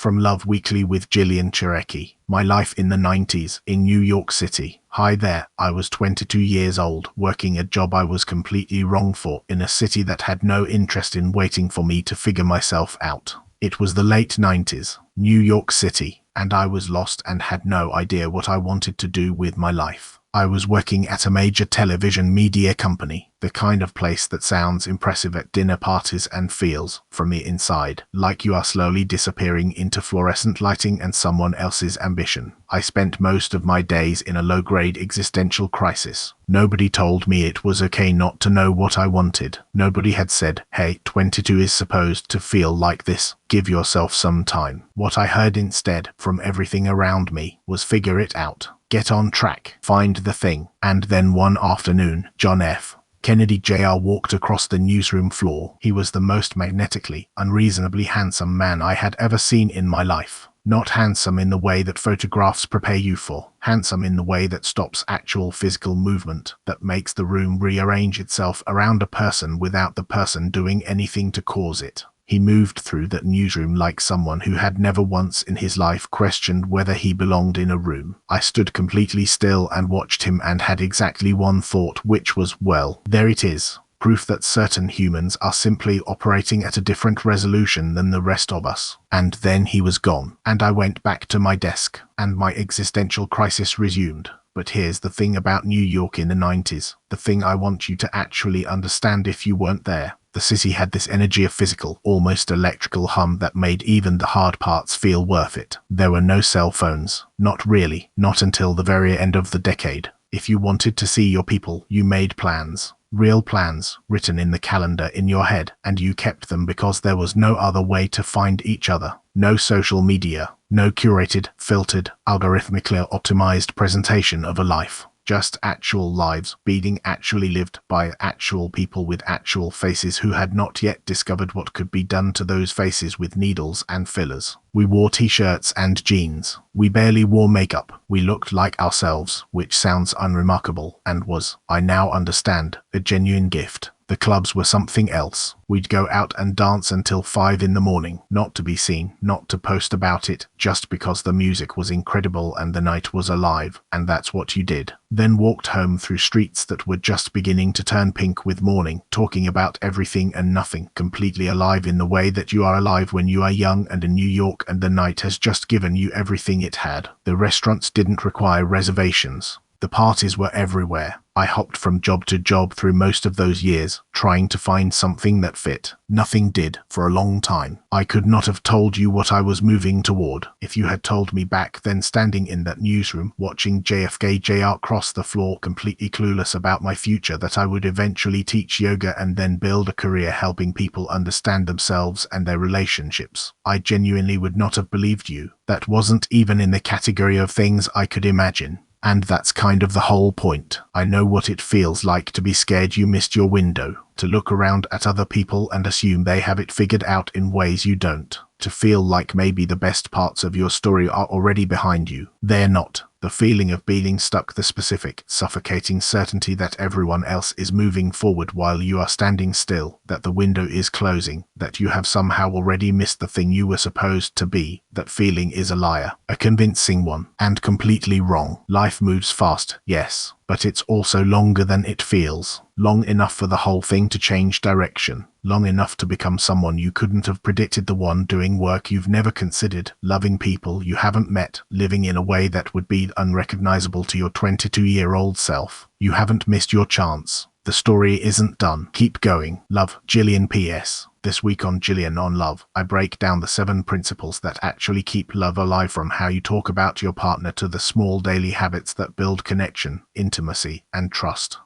From Love Weekly with Gillian Chereki. My life in the 90s in New York City. Hi there, I was 22 years old, working a job I was completely wrong for in a city that had no interest in waiting for me to figure myself out. It was the late 90s, New York City, and I was lost and had no idea what I wanted to do with my life. I was working at a major television media company, the kind of place that sounds impressive at dinner parties and feels, from the inside, like you are slowly disappearing into fluorescent lighting and someone else's ambition. I spent most of my days in a low-grade existential crisis. Nobody told me it was okay not to know what I wanted. Nobody had said, hey, 22 is supposed to feel like this. Give yourself some time. What I heard instead, from everything around me, was figure it out. Get on track, find the thing. And then one afternoon, John F. Kennedy Jr. walked across the newsroom floor. He was the most magnetically, unreasonably handsome man I had ever seen in my life. Not handsome in the way that photographs prepare you for. Handsome in the way that stops actual physical movement, that makes the room rearrange itself around a person without the person doing anything to cause it. He moved through that newsroom like someone who had never once in his life questioned whether he belonged in a room. I stood completely still and watched him and had exactly one thought, which was, well, there it is. Proof that certain humans are simply operating at a different resolution than the rest of us. And then he was gone, and I went back to my desk, and my existential crisis resumed. But here's the thing about New York in the 90s, the thing I want you to actually understand if you weren't there. The city had this energy of physical, almost electrical hum that made even the hard parts feel worth it. There were no cell phones. Not really. Not until the very end of the decade. If you wanted to see your people, you made plans. Real plans, written in the calendar in your head, and you kept them because there was no other way to find each other. No social media. No curated, filtered, algorithmically optimized presentation of a life. Just actual lives being actually lived by actual people with actual faces who had not yet discovered what could be done to those faces with needles and fillers. We wore t-shirts and jeans. We barely wore makeup. We looked like ourselves, which sounds unremarkable and was, I now understand, a genuine gift. The clubs were something else. We'd go out and dance until 5 in the morning, not to be seen, not to post about it, just because the music was incredible and the night was alive, and that's what you did. Then walked home through streets that were just beginning to turn pink with morning, talking about everything and nothing, completely alive in the way that you are alive when you are young and in New York and the night has just given you everything it had. The restaurants didn't require reservations. The parties were everywhere. I hopped from job to job through most of those years, trying to find something that fit. Nothing did, for a long time. I could not have told you what I was moving toward. If you had told me back then standing in that newsroom, watching JFK Jr. cross the floor completely clueless about my future, that I would eventually teach yoga and then build a career helping people understand themselves and their relationships, I genuinely would not have believed you. That wasn't even in the category of things I could imagine. And that's kind of the whole point. I know what it feels like to be scared you missed your window, to look around at other people and assume they have it figured out in ways you don't, to feel like maybe the best parts of your story are already behind you. They're not. The feeling of being stuck, the specific, suffocating certainty that everyone else is moving forward while you are standing still, that the window is closing, that you have somehow already missed the thing you were supposed to be. That feeling is a liar, a convincing one, and completely wrong. Life moves fast, yes, but it's also longer than it feels. Long enough for the whole thing to change direction. Long enough to become someone you couldn't have predicted, the one doing work you've never considered, loving people you haven't met, living in a way that would be unrecognizable to your 22-year-old self. You haven't missed your chance. The story isn't done. Keep going. Love, Gillian. P.S. This week on Gillian on Love, I break down the 7 principles that actually keep love alive, from how you talk about your partner to the small daily habits that build connection, intimacy, and trust.